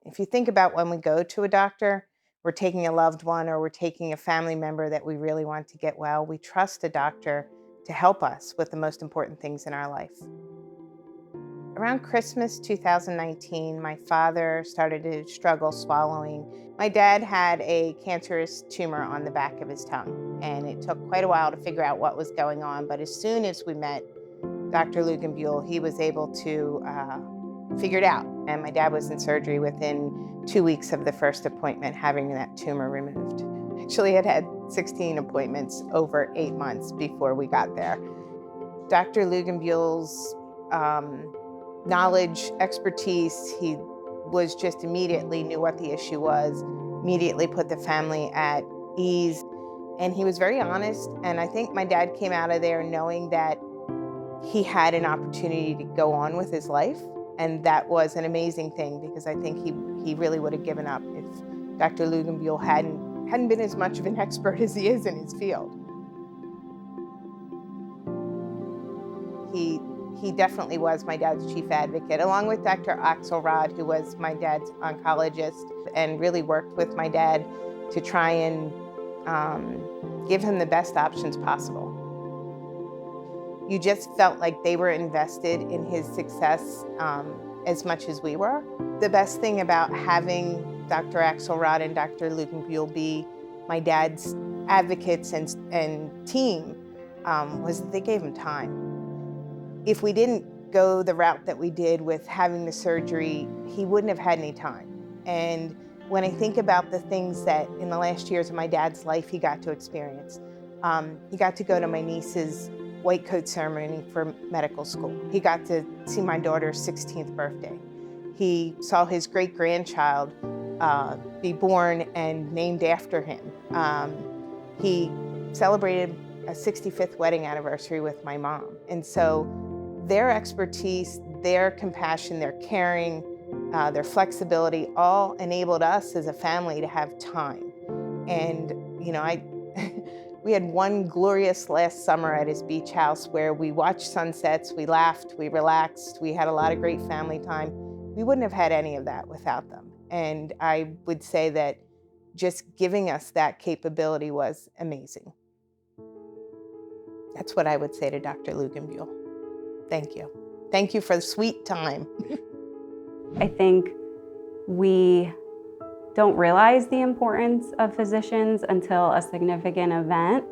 If you think about when we go to a doctor, we're taking a loved one or we're taking a family member that we really want to get well. We trust a doctor to help us with the most important things in our life. Around Christmas 2019, my father started to struggle swallowing. My dad had a cancerous tumor on the back of his tongue, and it took quite a while to figure out what was going on. But as soon as we met Dr. Luganbuehl, he was able to figure it out. And my dad was in surgery within 2 weeks of the first appointment, having that tumor removed. Actually, it had 16 appointments over 8 months before we got there. Dr. Luganbuehl's knowledge, expertise, he was just immediately knew what the issue was, immediately put the family at ease. And he was very honest. And I think my dad came out of there knowing that he had an opportunity to go on with his life. And that was an amazing thing, because I think he really would have given up if Dr. Luganbuehl hadn't been as much of an expert as he is in his field. He definitely was my dad's chief advocate, along with Dr. Axelrod, who was my dad's oncologist and really worked with my dad to try and give him the best options possible. You just felt like they were invested in his success as much as we were. The best thing about having Dr. Axelrod and Dr. Luganbuehl be my dad's advocates and team was that they gave him time. If we didn't go the route that we did with having the surgery, he wouldn't have had any time. And when I think about the things that in the last years of my dad's life he got to experience, he got to go to my niece's white coat ceremony for medical school. He got to see my daughter's 16th birthday. He saw his great-grandchild be born and named after him. He celebrated a 65th wedding anniversary with my mom. And so their expertise, their compassion, their caring, their flexibility all enabled us as a family to have time. And, we had one glorious last summer at his beach house where we watched sunsets, we laughed, we relaxed, we had a lot of great family time. We wouldn't have had any of that without them. And I would say that just giving us that capability was amazing. That's what I would say to Dr. Luganbuehl. Thank you. Thank you for the sweet time. I think we don't realize the importance of physicians until a significant event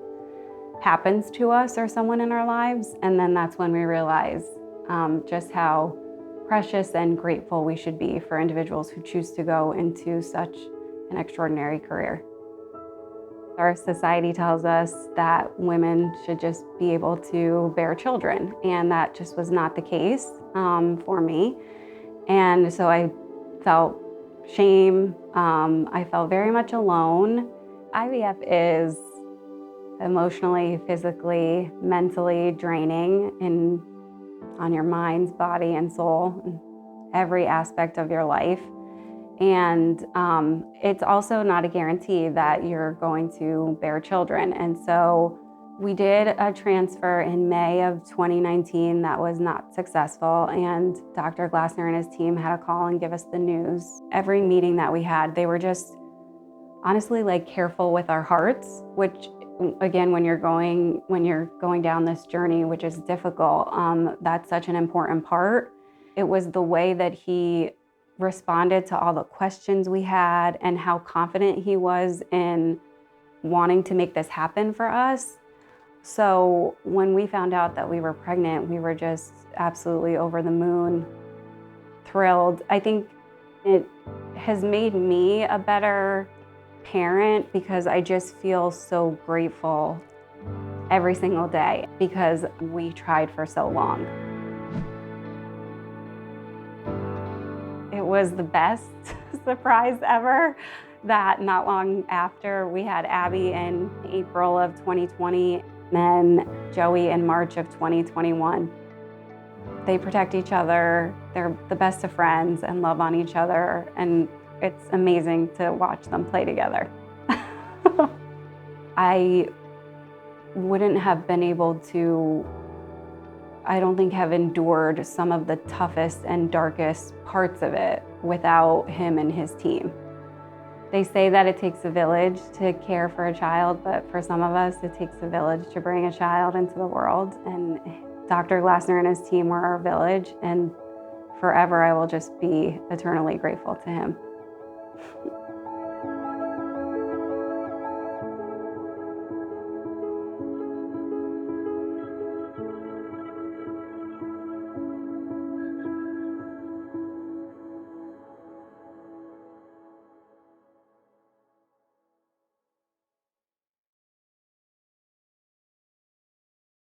happens to us or someone in our lives. And then that's when we realize just how precious and grateful we should be for individuals who choose to go into such an extraordinary career. Our society tells us that women should just be able to bear children, and that just was not the case for me. And so I felt shame. I felt very much alone. IVF is emotionally, physically, mentally draining on your mind, body, and soul, every aspect of your life. And it's also not a guarantee that you're going to bear children. And so we did a transfer in May of 2019 that was not successful. And Dr. Glassner and his team had to call and give us the news. Every meeting that we had, they were just honestly careful with our hearts, which again, when you're going down this journey, which is difficult, that's such an important part. It was the way that he responded to all the questions we had and how confident he was in wanting to make this happen for us. So when we found out that we were pregnant, we were just absolutely over the moon, thrilled. I think it has made me a better parent because I just feel so grateful every single day because we tried for so long. It was the best surprise ever that not long after we had Abby in April of 2020, then Joey in March of 2021. They protect each other, they're the best of friends and love on each other, and it's amazing to watch them play together. I wouldn't have been able to, I don't think, have endured some of the toughest and darkest parts of it without him and his team. They say that it takes a village to care for a child, but for some of us, it takes a village to bring a child into the world. And Dr. Glassner and his team were our village, and forever I will just be eternally grateful to him.